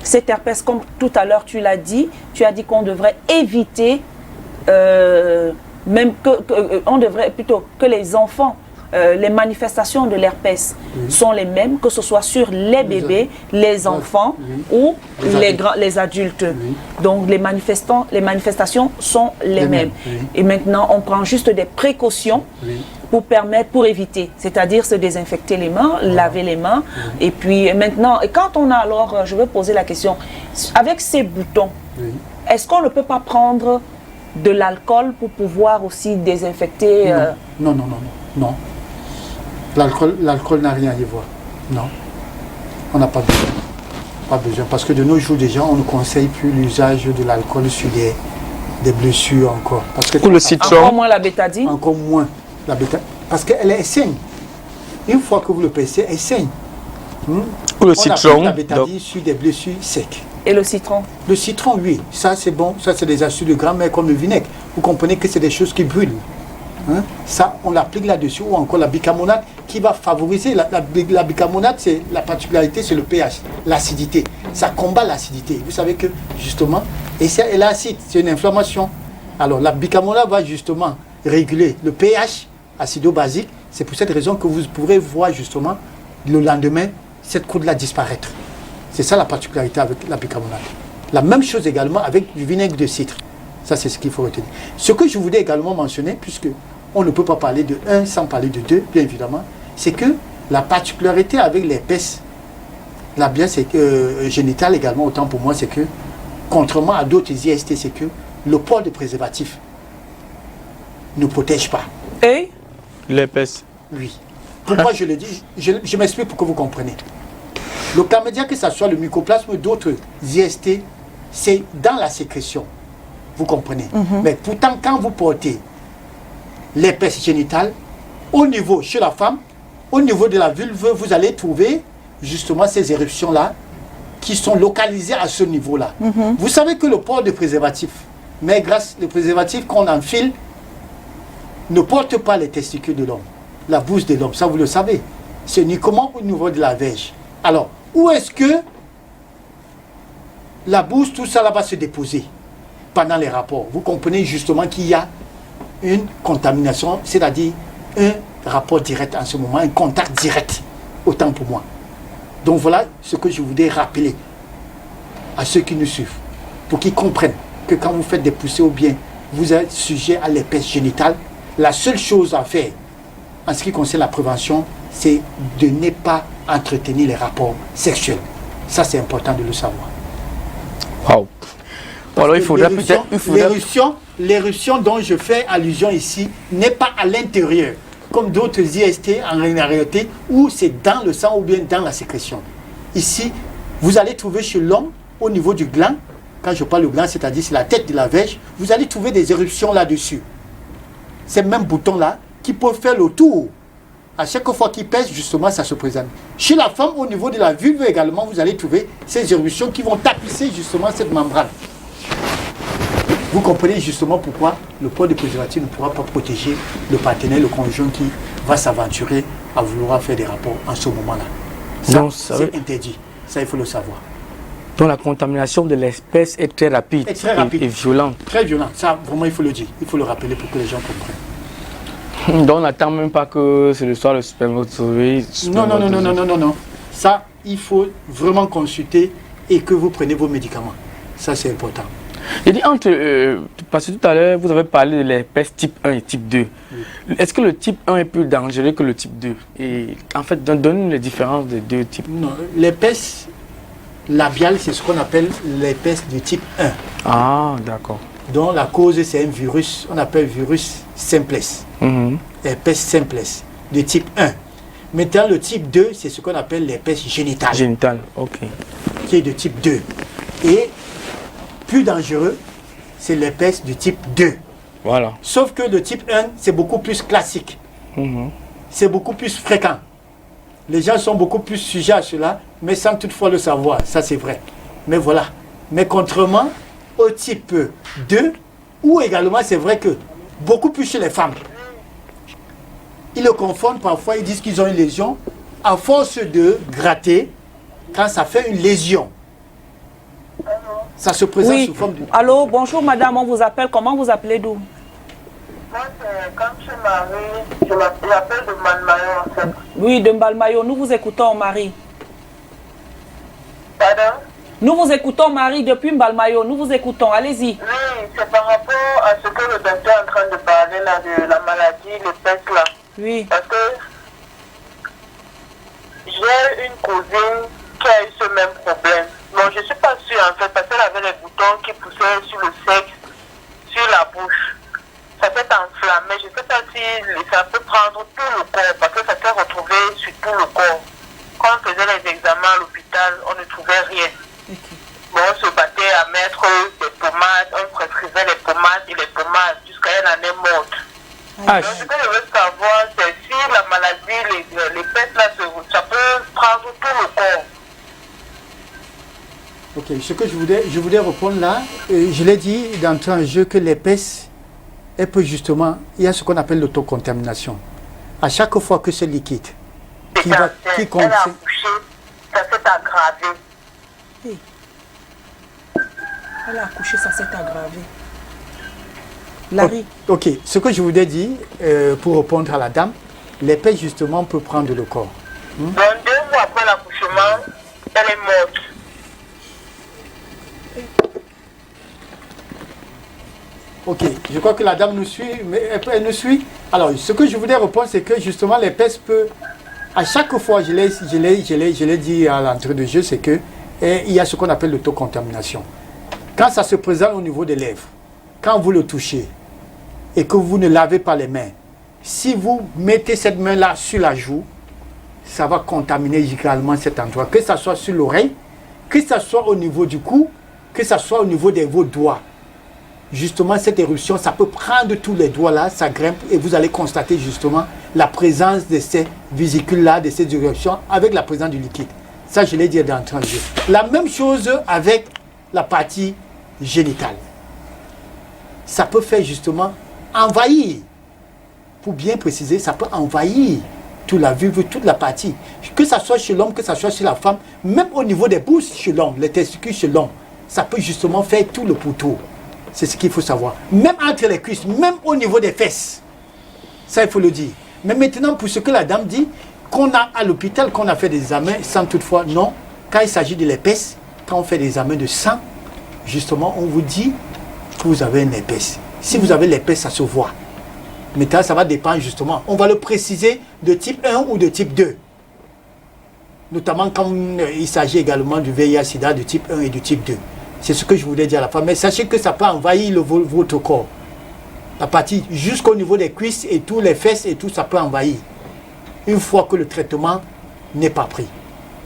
cet herpès, comme tout à l'heure tu as dit qu'on devrait éviter, on devrait plutôt que les enfants, les manifestations de l'herpès sont les mêmes, que ce soit sur les bébés, les enfants ou les adultes. Donc les manifestations sont les mêmes. Et maintenant, on prend juste des précautions pour éviter, c'est-à-dire se désinfecter les mains, laver les mains. Et puis maintenant, et quand on a alors, je veux poser la question, avec ces boutons, est-ce qu'on ne peut pas prendre de l'alcool pour pouvoir aussi désinfecter? Non. L'alcool n'a rien à y voir. Non. On n'a pas besoin. Pas besoin. Parce que de nos jours déjà, on ne conseille plus l'usage de l'alcool sur des blessures encore. Parce que pour le citron. Encore moins la bétadine. Encore moins la bétadine. Parce qu'elle saigne. Une fois que vous le passez, elle saigne. Pour le citron. La bétadine sur des blessures secs. Et le citron? Le citron, oui. Ça, c'est bon. Ça, c'est des astuces de grand-mère comme le vinaigre. Vous comprenez que c'est des choses qui brûlent. Ça, on l'applique là-dessus. Ou encore la bicarbonate qui va favoriser. La bicarbonate, c'est la particularité, c'est le pH, l'acidité. Ça combat l'acidité. Vous savez que, justement, et c'est l'acide, c'est une inflammation. Alors, la bicarbonate va justement réguler le pH acido-basique. C'est pour cette raison que vous pourrez voir, justement, le lendemain, cette croûte-là disparaître. C'est ça la particularité avec la bicarbonate. La même chose également avec du vinaigre de cidre. Ça, c'est ce qu'il faut retenir. Ce que je voulais également mentionner, puisque on ne peut pas parler de 1 sans parler de 2, bien évidemment, c'est que la particularité avec l'herpès génitale également, autant pour moi, c'est que, contrairement à d'autres IST, c'est que le port de préservatif ne protège pas. Et l'herpès? Oui. Pourquoi je le dis? Je m'explique pour que vous compreniez. Le chlamydia, que ce soit le mycoplasme, d'autres IST, c'est dans la sécrétion. Vous comprenez? Mais pourtant, quand vous portez l'herpès génital, au niveau, chez la femme, au niveau de la vulve, vous allez trouver justement ces éruptions-là qui sont localisées à ce niveau-là. Vous savez que le port de préservatif, mais grâce au préservatif qu'on enfile, ne porte pas les testicules de l'homme, la bouse de l'homme, ça vous le savez. C'est uniquement au niveau de la verge. Alors, où est-ce que la bouse, tout ça là va se déposer pendant les rapports? Vous comprenez justement qu'il y a une contamination, c'est-à-dire un rapport direct en ce moment, un contact direct, autant pour moi. Donc voilà ce que je voudrais rappeler à ceux qui nous suivent, pour qu'ils comprennent que quand vous faites des poussées ou bien vous êtes sujet à l'herpès génital, la seule chose à faire en ce qui concerne la prévention, c'est de ne pas entretenir les rapports sexuels. Ça, c'est important de le savoir. Wow. Alors, il faudra peut-être... L'éruption dont je fais allusion ici n'est pas à l'intérieur, comme d'autres IST en réalité, où c'est dans le sang ou bien dans la sécrétion. Ici, vous allez trouver chez l'homme, au niveau du gland, quand je parle du gland, c'est-à-dire c'est la tête de la verge, vous allez trouver des éruptions là-dessus. Ces mêmes boutons-là qui peuvent faire le tour. À chaque fois qu'il pèse, justement, ça se présente. Chez la femme, au niveau de la vulve également, vous allez trouver ces éruptions qui vont tapisser justement cette membrane. Vous comprenez justement pourquoi le port de préservatif ne pourra pas protéger le partenaire, le conjoint qui va s'aventurer à vouloir faire des rapports en ce moment-là. Ça, c'est interdit. Ça, il faut le savoir. Donc la contamination de l'espèce est très rapide, et violente. Très violente. Ça, vraiment, il faut le dire. Il faut le rappeler pour que les gens comprennent. Donc on n'attend même pas que ce soit le spermatozoïde. Non. Ça, il faut vraiment consulter et que vous preniez vos médicaments. Ça, c'est important. J'ai dit parce que tout à l'heure, vous avez parlé de l'herpès type 1 et type 2. Oui. Est-ce que le type 1 est plus dangereux que le type 2? Et en fait, donne-nous les différences des deux types. Non, l'herpès labial, c'est ce qu'on appelle l'herpès du type 1. Ah, d'accord. dont la cause c'est un virus, on appelle virus simplex, herpès simplex, de type 1. Maintenant, le type 2, c'est ce qu'on appelle l'herpès génital. Génital, ok. Qui est de type 2. Et plus dangereux, c'est l'herpès du type 2. Voilà. Sauf que le type 1, c'est beaucoup plus classique. C'est beaucoup plus fréquent. Les gens sont beaucoup plus sujets à cela, mais sans toutefois le savoir. Ça, c'est vrai. Mais voilà. Mais contrairement au type 2, où également, c'est vrai que beaucoup plus chez les femmes. Ils le confondent parfois, ils disent qu'ils ont une lésion. À force de gratter, quand ça fait une lésion, ça se présente Oui. sous forme de... Allô, bonjour madame, on vous appelle. Comment vous appelez d'où? Moi, c'est quand je suis mariée, je l'appelle de Malmayo en fait. Oui, de Mbalmayo. Nous vous écoutons, Marie. Pardon? Nous vous écoutons, Marie, depuis Mbalmayo. Nous vous écoutons. Allez-y. Oui, c'est par rapport à ce que le docteur est en train de parler là, de la maladie, le peste là. Oui. Parce que j'ai une cousine qui a eu ce même problème. Bon, je ne suis pas sûre en fait, parce qu'elle avait les boutons qui poussaient sur le sexe, sur la bouche. Ça s'est enflammé. Je ne sais pas si ça peut prendre tout le corps, parce que ça s'est retrouvé sur tout le corps. Quand on faisait les examens à l'hôpital, on ne trouvait rien. Bon, on se battait à mettre des pommades, on prescrivait les pommades et les pommades jusqu'à elle en est morte. Ah, Donc, ce que je veux savoir, c'est si la maladie, les pestes là, ça peut prendre tout le corps. Ok, ce que je voulais répondre là, je l'ai dit d'entrée en jeu que les pestes, elles peuvent justement, il y a ce qu'on appelle l'autocontamination. À chaque fois que ce liquide qui Elle a contient... accouché, ça s'est aggravé. Elle a accouché, ça s'est aggravé. Larry. Ok, ce que je voulais dire, pour répondre à la dame, les pestes justement peuvent prendre le corps. Donc 2 mois après l'accouchement, elle est morte. Ok, je crois que la dame nous suit, mais elle nous suit. Alors, ce que je voulais répondre, c'est que justement, les pestes peuvent, à chaque fois, je l'ai dit à l'entrée de jeu, c'est que il y a ce qu'on appelle l'autocontamination. Quand ça se présente au niveau des lèvres, quand vous le touchez et que vous ne lavez pas les mains, si vous mettez cette main-là sur la joue, ça va contaminer également cet endroit, que ce soit sur l'oreille, que ce soit au niveau du cou, que ce soit au niveau de vos doigts. Justement, cette éruption, ça peut prendre tous les doigts là, ça grimpe et vous allez constater justement la présence de ces vésicules-là, de ces éruptions avec la présence du liquide. Ça, je l'ai dit d'entrée en jeu. La même chose avec la partie génitale. Ça peut faire justement envahir. Pour bien préciser, ça peut envahir toute la vulve, toute la partie. Que ce soit chez l'homme, que ce soit chez la femme, même au niveau des pouces chez l'homme, les testicules chez l'homme, ça peut justement faire tout le pourtour. C'est ce qu'il faut savoir. Même entre les cuisses, même au niveau des fesses. Ça, il faut le dire. Mais maintenant, pour ce que la dame dit, qu'on a à l'hôpital, qu'on a fait des examens, sans toutefois, non. Quand il s'agit de l'épaisse, quand on fait des examens de sang, justement, on vous dit que vous avez une épaisse. Si vous avez l'épaisse, ça se voit. Maintenant, ça va dépendre justement. On va le préciser de type 1 ou de type 2. Notamment quand il s'agit également du VIH-Sida de type 1 et de type 2. C'est ce que je voulais dire à la fin. Mais sachez que ça peut envahir votre corps. La partie jusqu'au niveau des cuisses et tous les fesses et tout, ça peut envahir. Une fois que le traitement n'est pas pris.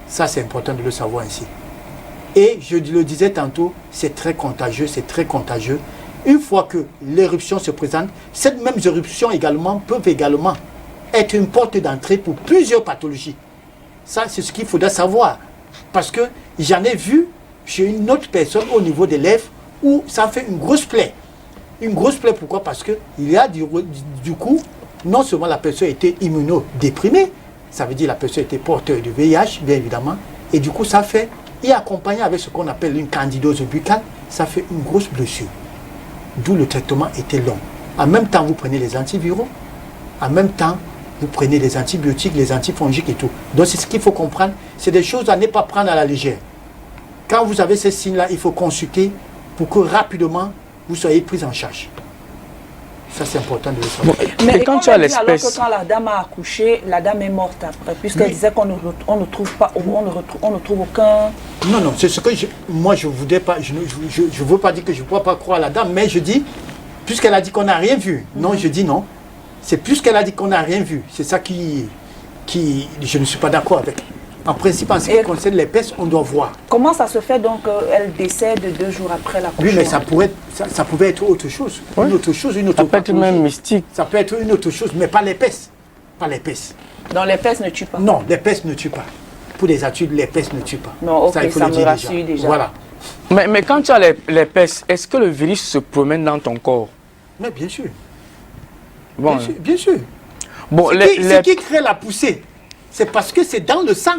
Ça, c'est important de le savoir ici. Et je le disais tantôt, c'est très contagieux, c'est très contagieux. Une fois que l'éruption se présente, cette même éruption également peut également être une porte d'entrée pour plusieurs pathologies. Ça, c'est ce qu'il faudra savoir. Parce que j'en ai vu chez une autre personne au niveau des lèvres où ça fait une grosse plaie. Une grosse plaie, pourquoi? Parce que il y a du coup, non seulement la personne était immunodéprimée, ça veut dire la personne était porteur de VIH, bien évidemment, et du coup ça fait, et accompagné avec ce qu'on appelle une candidose buccale, ça fait une grosse blessure. D'où le traitement était long. En même temps, vous prenez les antiviraux, en même temps, vous prenez les antibiotiques, les antifongiques et tout. Donc c'est ce qu'il faut comprendre, c'est des choses à ne pas prendre à la légère. Quand vous avez ces signes-là, il faut consulter pour que rapidement, vous soyez pris en charge. Ça, c'est important de le savoir. Bon, Mais et quand on tu as a dit alors l'espèce... que quand la dame a accouché, la dame est morte après, puisqu'elle Oui. disait qu'on ne trouve pas, on ne trouve aucun... Non, non, c'est ce que moi je voudrais pas, je veux pas dire que je ne peux pas croire à la dame, mais je dis, puisqu'elle a dit qu'on n'a rien vu, non, je dis non. C'est puisqu'elle a dit qu'on n'a rien vu. C'est ça qui je ne suis pas d'accord avec. En principe, en ce qui concerne les pestes, on doit voir. Comment ça se fait donc qu'elle décède 2 jours après l'accouchement? Oui, mais ça pouvait être autre chose. Ouais. Une autre chose, une autre Ça peut être pathologie. même mystique. Ça peut être une autre chose, mais pas les pestes. Pas les pestes. Donc les pestes ne tuent pas? Non, les pestes ne tuent pas. Pour les études, les pestes ne tuent pas. Non, ok, il faut ça le me dire rassure déjà. Voilà. Mais quand tu as les pestes, est-ce que le virus se promène dans ton corps? Mais bien sûr. Bon, bien sûr. Bon, Ce qui crée la poussée, c'est parce que c'est dans le sang.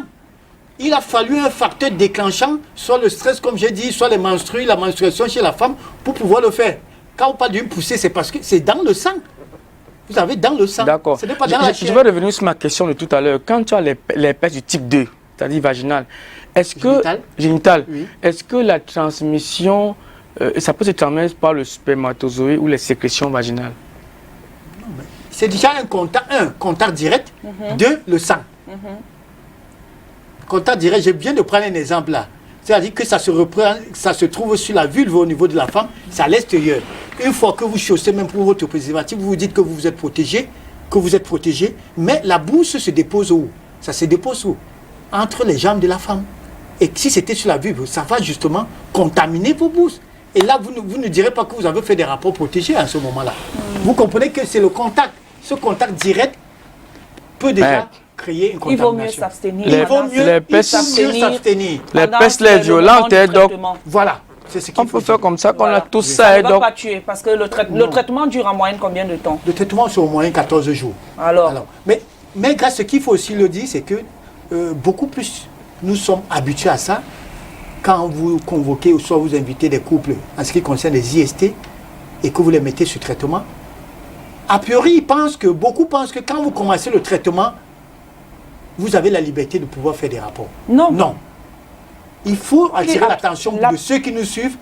Il a fallu un facteur déclenchant, soit le stress, comme j'ai dit, soit les menstrues, la menstruation chez la femme, pour pouvoir le faire. Quand on parle d'une poussée, c'est parce que c'est dans le sang. Vous avez dans le sang. D'accord. Ce n'est pas dans la chair. Je vais revenir sur ma question de tout à l'heure. Quand tu as les herpès du type 2, c'est-à-dire vaginal, est-ce que... Génital. Oui. Est-ce que la transmission, ça peut se transmettre par le spermatozoïde ou les sécrétions vaginales? C'est déjà un contact direct de le sang. Contact direct, je viens de prendre un exemple là. C'est-à-dire que ça se reprend, ça se trouve sur la vulve au niveau de la femme, c'est à l'extérieur. Une fois que vous chaussez même pour votre préservatif, vous vous dites que vous êtes protégé, mais la bourse se dépose où? Ça se dépose où? Entre les jambes de la femme. Et si c'était sur la vulve, ça va justement contaminer vos bourses. Et là, vous ne direz pas que vous avez fait des rapports protégés à ce moment-là. Vous comprenez que c'est le contact. Ce contact direct peut déjà créer une contamination. Il vaut mieux s'abstenir. Il vaut mieux s'abstenir. Les pestes, les violentes, donc... Voilà. C'est ce On peut faire comme ça, qu'on voilà. a tout ça. Ça et ne va donc... pas tuer, parce que le traitement dure en moyenne combien de temps? Le traitement, c'est au moins 14 jours. Alors. Mais grâce à ce qu'il faut aussi le dire, c'est que beaucoup plus nous sommes habitués à ça. Quand vous convoquez ou soit vous invitez des couples en ce qui concerne les IST et que vous les mettez sur traitement, a priori, beaucoup pensent que quand vous commencez le traitement, vous avez la liberté de pouvoir faire des rapports. Non. Non. Il faut attirer l'attention de ceux qui nous suivent.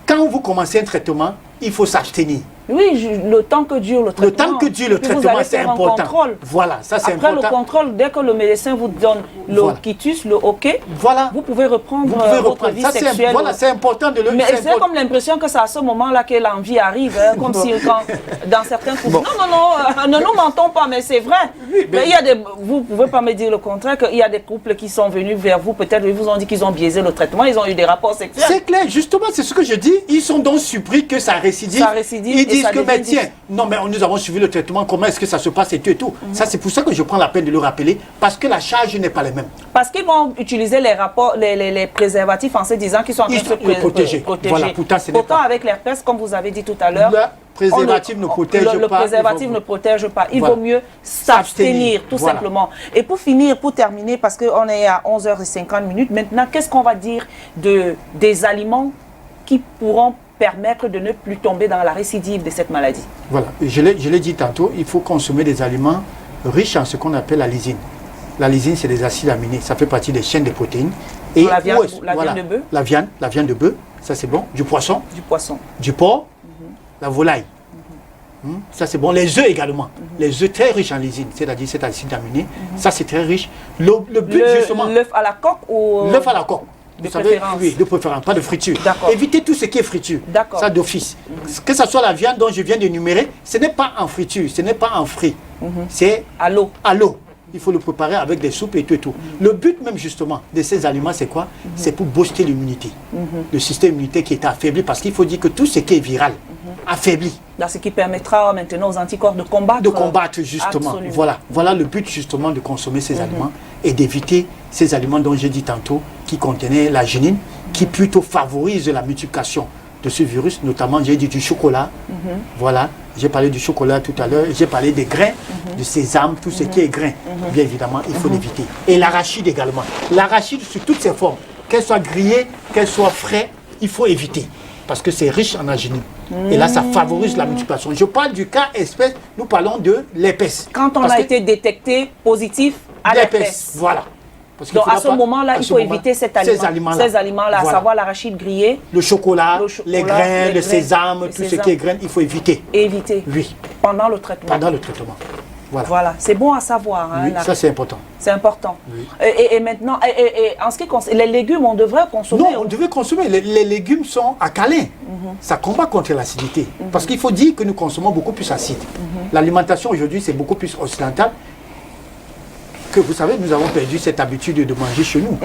Quand vous commencez un traitement, il faut s'abstenir. Oui, le temps que dure le traitement. Le temps que dure le traitement, c'est important. Voilà, ça c'est important. Après le contrôle, dès que le médecin vous donne le quitus, le OK, voilà. vous pouvez reprendre votre vie sexuelle. Voilà, c'est important de le... Mais c'est comme l'impression que c'est à ce moment-là que l'envie arrive, hein, comme si dans certains couples... Bon. Non, ne nous mentons pas, mais c'est vrai. Oui, mais il y a vous ne pouvez pas me dire le contraire, qu'il y a des couples qui sont venus vers vous, peut-être ils vous ont dit qu'ils ont biaisé le traitement, ils ont eu des rapports sexuels. C'est clair, justement, c'est ce que je dis. Ils sont donc surpris que ça récidive. Ça récidive. Ils disent que, mais tiens, non, mais nous avons suivi le traitement, comment est-ce que ça se passe et tout et tout. Ça, c'est pour ça que je prends la peine de le rappeler, parce que la charge n'est pas la même. Parce qu'ils vont utiliser les préservatifs en se disant qu'ils sont en train de se protéger. Voilà, pourtant, avec l'herpès, comme vous avez dit tout à l'heure, le préservatif ne protège pas. Le préservatif ne protège pas. Il vaut mieux s'abstenir, tout simplement. Et pour finir, pour terminer, parce qu'on est à 11h50, maintenant, qu'est-ce qu'on va dire des aliments qui pourront permettre de ne plus tomber dans la récidive de cette maladie? Voilà, je l'ai dit tantôt, il faut consommer des aliments riches en ce qu'on appelle la lysine. La lysine, c'est des acides aminés, ça fait partie des chaînes de protéines. Et la viande de bœuf? La viande de bœuf, ça c'est bon. Du poisson. Du porc, la volaille. Ça c'est bon. Les œufs également. Les œufs très riches en lysine, c'est-à-dire cet acide aminé. Ça c'est très riche. Le but justement... L'œuf à la coque ou... L'œuf à la coque. De préférence. Oui, de préférence, pas de friture. Évitez tout ce qui est friture. Ça d'office. Que ce soit la viande dont je viens d'énumérer, ce n'est pas en friture, ce n'est pas en frit. C'est à l'eau. À l'eau. Il faut le préparer avec des soupes et tout et tout. Le but même justement de ces aliments, c'est quoi? C'est pour booster l'immunité. Le système immunitaire qui est affaibli, parce qu'il faut dire que tout ce qui est viral, affaibli. Dans ce qui permettra maintenant aux anticorps de combattre. De combattre justement. Voilà le but justement de consommer ces aliments et d'éviter ces aliments dont j'ai dit tantôt qui contenaient la génine, qui plutôt favorise la multiplication de ce virus, notamment j'ai dit du chocolat. Voilà, j'ai parlé du chocolat tout à l'heure, j'ai parlé des grains, de sésame, tout ce qui est grain. Bien évidemment, il faut l'éviter. Et l'arachide également. L'arachide sous toutes ses formes, qu'elle soit grillée, qu'elle soit frais, il faut éviter. Parce que c'est riche en arginine. Et là, ça favorise la multiplication. Je parle du cas espèce, nous parlons de l'herpès. Quand on a été détecté positif à l'herpès. Voilà. Donc à ce moment-là, il faut éviter ces aliments-là, à savoir l'arachide grillé, le chocolat, les grains, le sésame, tout ce qui est grain, il faut éviter. Éviter. Oui. Pendant le traitement. Pendant le traitement. Voilà, c'est bon à savoir. Oui, ça c'est important. C'est important. Oui. Et maintenant, en ce qui concerne les légumes, on devrait consommer. Non, on devrait consommer. Les légumes sont alcalins. Ça combat contre l'acidité. Parce qu'il faut dire que nous consommons beaucoup plus acide. L'alimentation aujourd'hui, c'est beaucoup plus occidentale. Que vous savez, nous avons perdu cette habitude de manger chez nous,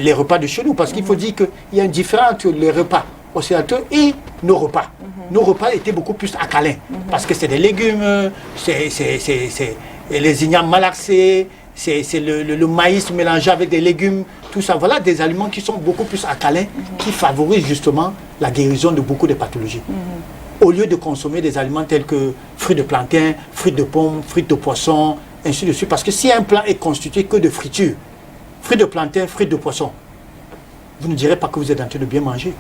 les repas de chez nous. Parce qu'il faut dire qu'il y a une différence entre les repas occidentaux et nos repas. Nos repas étaient beaucoup plus alcalins. Parce que c'est des légumes, c'est les ignames malaxés, c'est le maïs mélangé avec des légumes, tout ça. Voilà des aliments qui sont beaucoup plus alcalins, qui favorisent justement la guérison de beaucoup de pathologies. au lieu de consommer des aliments tels que fruits de plantain, fruits de pommes, fruits de poisson, ainsi de suite. Parce que si un plat est constitué que de fritures, fruits de plantain, fruits de poisson, vous ne direz pas que vous êtes en train de bien manger.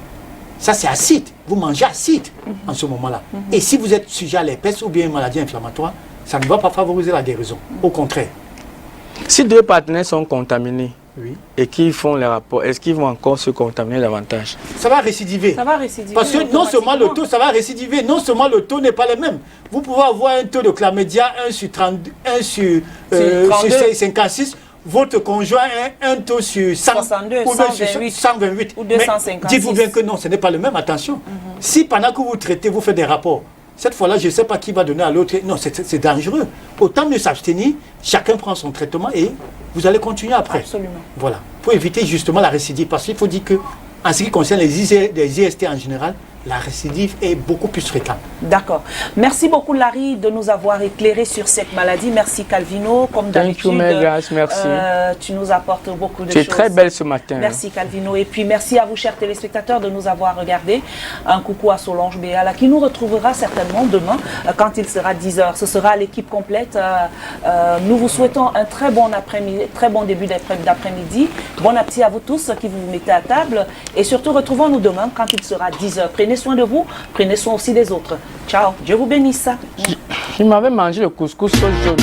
Ça, c'est acide. Vous mangez acide en ce moment-là. Et si vous êtes sujet à l'herpès ou bien une maladie inflammatoire, ça ne va pas favoriser la guérison. Au contraire. Si deux partenaires sont contaminés Oui. et qu'ils font les rapports, est-ce qu'ils vont encore se contaminer davantage? Ça va récidiver. Ça va récidiver. Parce que non seulement le taux, ça va récidiver, non seulement le taux n'est pas le même. Vous pouvez avoir un taux de chlamydia 1 sur 30, 1 sur 56. Votre conjoint a un taux sur 100 62, ou 128, 128 ou Mais 256. dites-vous bien que non, ce n'est pas le même. Attention. Si pendant que vous traitez, vous faites des rapports, cette fois-là, je ne sais pas qui va donner à l'autre. Non, c'est dangereux. Autant mieux s'abstenir, chacun prend son traitement et vous allez continuer après. Absolument. Voilà. Pour éviter justement la récidive. Parce qu'il faut dire que, en ce qui concerne les IST en général, la récidive est beaucoup plus fréquente. D'accord. Merci beaucoup, Larry, de nous avoir éclairé sur cette maladie. Merci, Calvino. Comme d'habitude, merci. Tu nous apportes beaucoup de choses. Tu es très belle ce matin. Merci, Calvino. Et puis, merci à vous, chers téléspectateurs, de nous avoir regardés. Un coucou à Solange Béala, qui nous retrouvera certainement demain, quand il sera 10h. Ce sera l'équipe complète. Nous vous souhaitons un très bon après-midi, très bon début d'après-midi. Bon appétit à vous tous qui vous mettez à table. Et surtout, retrouvons-nous demain, quand il sera 10h. Prenez soin de vous, prenez soin aussi des autres. Ciao, Dieu vous bénisse. Il m'avait mangé le couscous jaune.